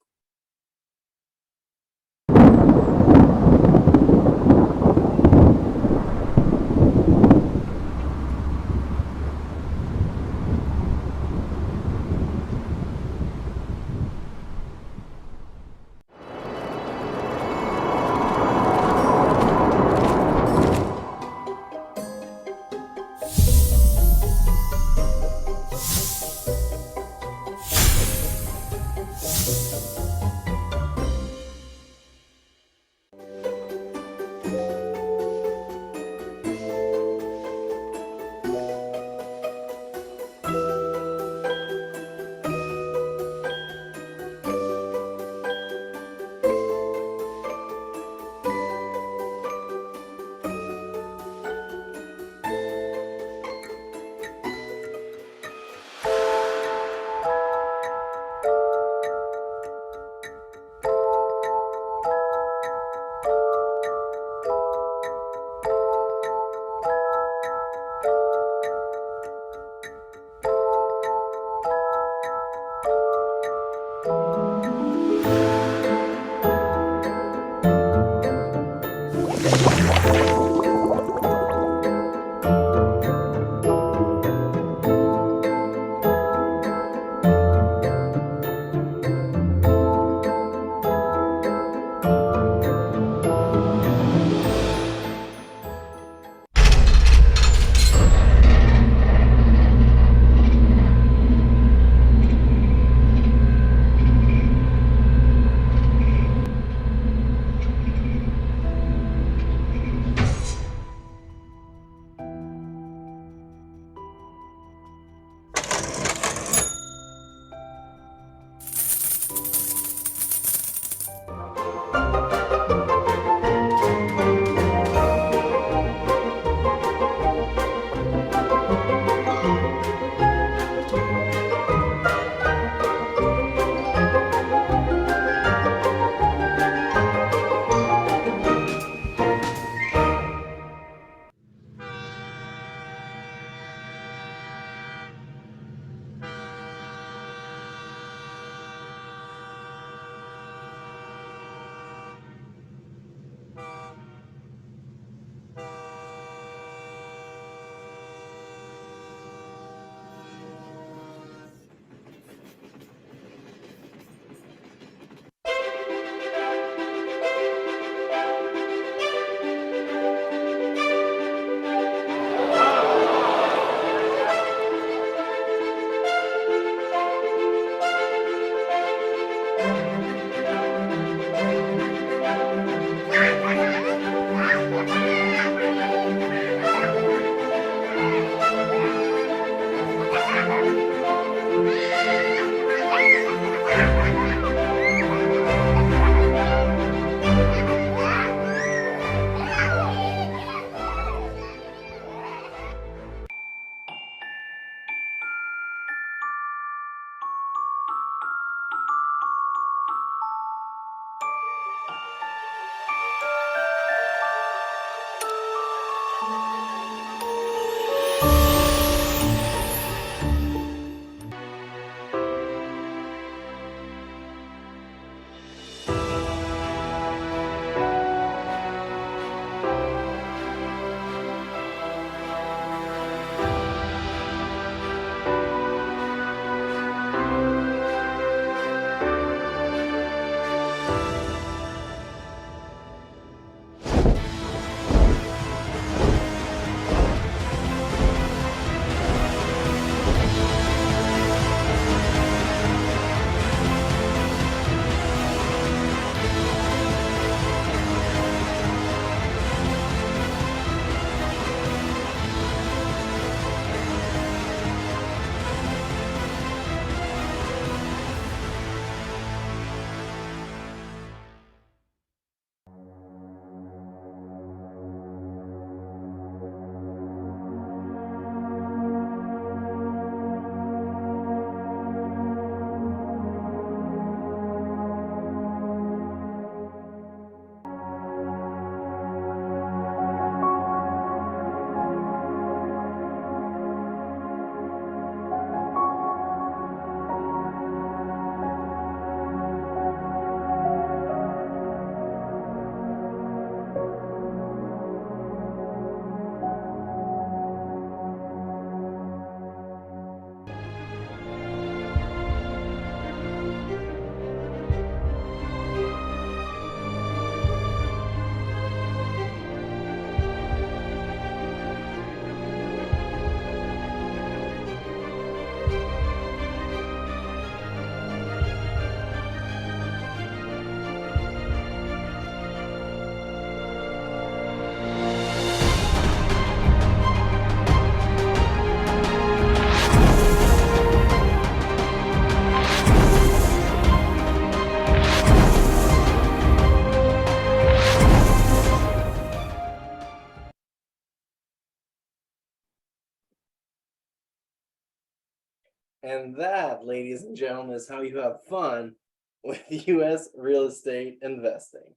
And that, ladies and gentlemen, is how you have fun with US real estate investing.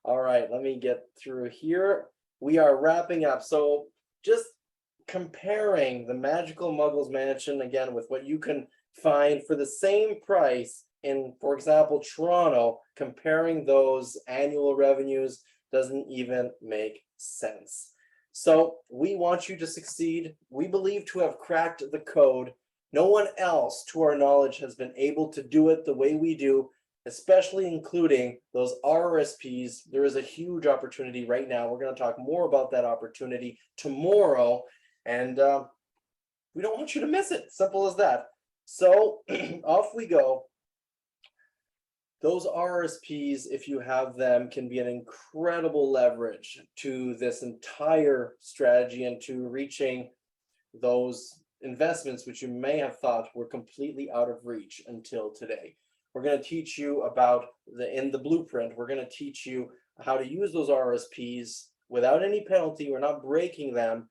All right, let me get through here. We are wrapping up. So just comparing the Magical Muggles Mansion again with what you can find for the same price in, for example, Toronto, comparing those annual revenues doesn't even make sense. So we want you to succeed. We believe to have cracked the code. No one else, to our knowledge, has been able to do it the way we do, especially including those RRSPs. There is a huge opportunity right now. We're going to talk more about that opportunity tomorrow, and we don't want you to miss it. Simple as that. So off we go. Those RRSPs, if you have them, can be an incredible leverage to this entire strategy and to reaching those investments which you may have thought were completely out of reach until today. We're going to teach you about in the blueprint, we're going to teach you how to use those RSPs without any penalty. We're not breaking them.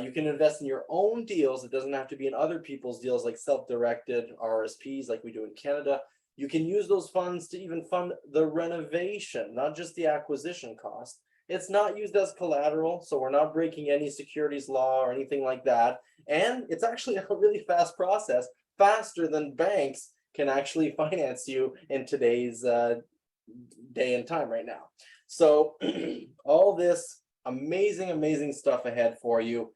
You can invest in your own deals. It doesn't have to be in other people's deals like self-directed RSPs like we do in Canada. You can use those funds to even fund the renovation, not just the acquisition cost. It's not used as collateral, so we're not breaking any securities law or anything like that. And it's actually a really fast process, faster than banks can actually finance you in today's day and time right now. So all this amazing stuff ahead for you.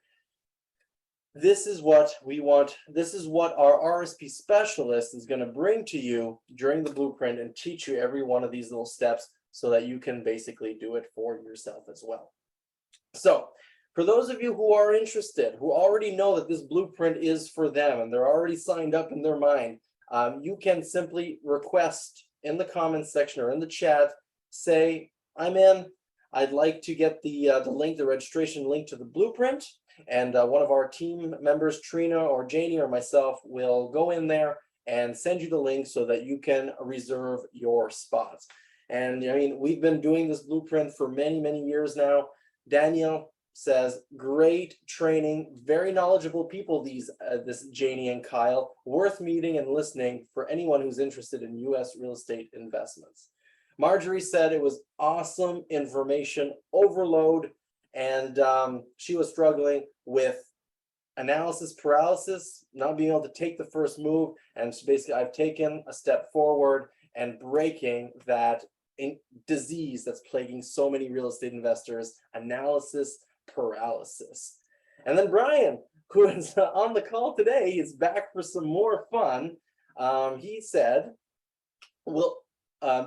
This is what we want. This is what our RSP specialist is going to bring to you during the blueprint and teach you every one of these little steps so that you can basically do it for yourself as well. So for those of you who are interested, who already know that this blueprint is for them and they're already signed up in their mind, you can simply request in the comments section or in the chat, say, I'm in, I'd like to get the link, the registration link to the blueprint. And one of our team members, Trina or Janie or myself, will go in there and send you the link so that you can reserve your spots. And I mean, we've been doing this blueprint for many years now. Daniel says, great training, very knowledgeable people, this Janie and Kyle, worth meeting and listening for anyone who's interested in US real estate investments. Marjorie said it was awesome information overload, and she was struggling with analysis paralysis, not being able to take the first move. And so basically, I've taken a step forward and breaking that disease that's plaguing so many real estate investors, analysis paralysis. And then Brian, who is on the call today, is back for some more fun. He said, well,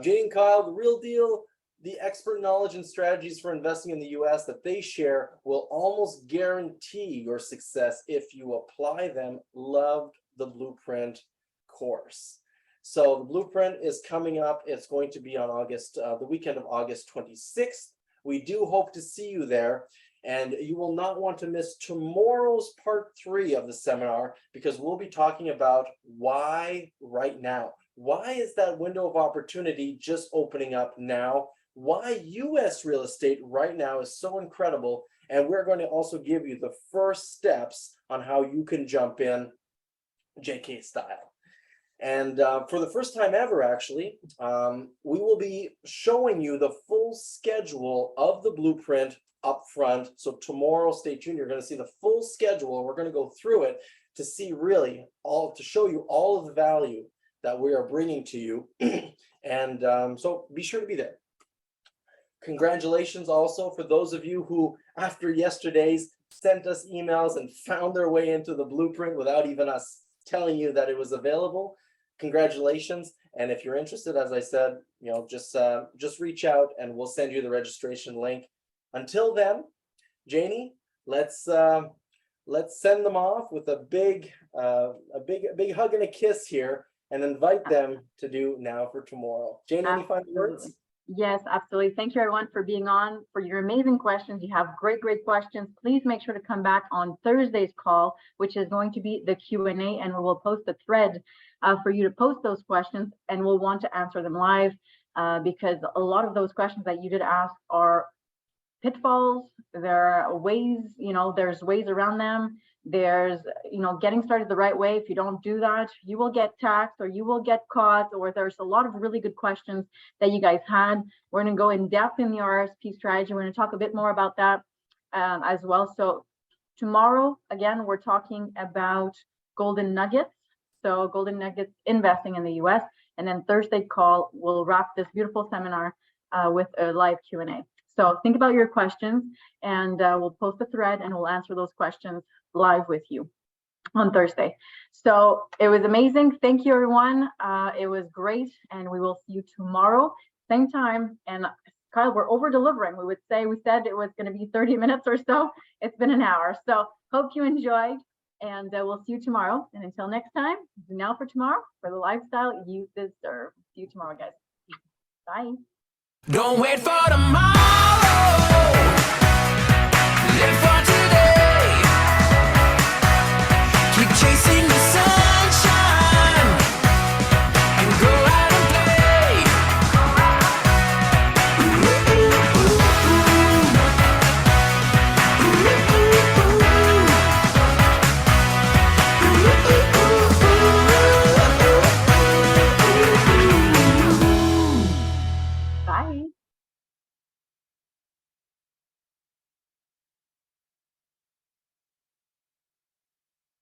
Jane and Kyle, the real deal, the expert knowledge and strategies for investing in the US that they share will almost guarantee your success if you apply them. Loved the blueprint course. So the blueprint is coming up. It's going to be on the weekend of August 26th. We do hope to see you there. And you will not want to miss tomorrow's part 3 of the seminar, because we'll be talking about why right now. Why is that window of opportunity just opening up now? Why US real estate right now is so incredible. And we're going to also give you the first steps on how you can jump in JK style. And for the first time ever, actually, we will be showing you the full schedule of the blueprint up front. So tomorrow, stay tuned. You're going to see the full schedule. We're going to go through it to see really to show you all of the value that we are bringing to you. And so be sure to be there. Congratulations also for those of you who, after yesterday's, sent us emails and found their way into the blueprint without even us telling you that it was available. Congratulations. And if you're interested, as I said, just reach out and we'll send you the registration link. Until then, Janie, let's send them off with a big hug and a kiss here, and invite them to do Now for Tomorrow. Janie, any final words? Yes, absolutely. Thank you everyone for being on, for your amazing questions. You have great questions. Please make sure to come back on Thursday's call, which is going to be the Q&A, and we will post a thread for you to post those questions, and we'll want to answer them live because a lot of those questions that you did ask are pitfalls, there are ways, there's ways around them. There's, getting started the right way. If you don't do that, you will get taxed or you will get caught, or there's a lot of really good questions that you guys had. We're going to go in depth in the RSP strategy. We're going to talk a bit more about that as well. So tomorrow, again, we're talking about golden nuggets. So golden nuggets investing in the US. And then Thursday call, we'll wrap this beautiful seminar with a live Q&A. So think about your questions, and we'll post a thread and we'll answer those questions live with you on Thursday. So it was amazing. Thank you, everyone. It was great, and we will see you tomorrow, same time. And Kyle, we're over delivering. We said it was going to be 30 minutes or so. It's been an hour. So hope you enjoyed, and we'll see you tomorrow. And until next time, now for tomorrow, for the lifestyle you deserve. See you tomorrow, guys. Bye. Don't wait for tomorrow.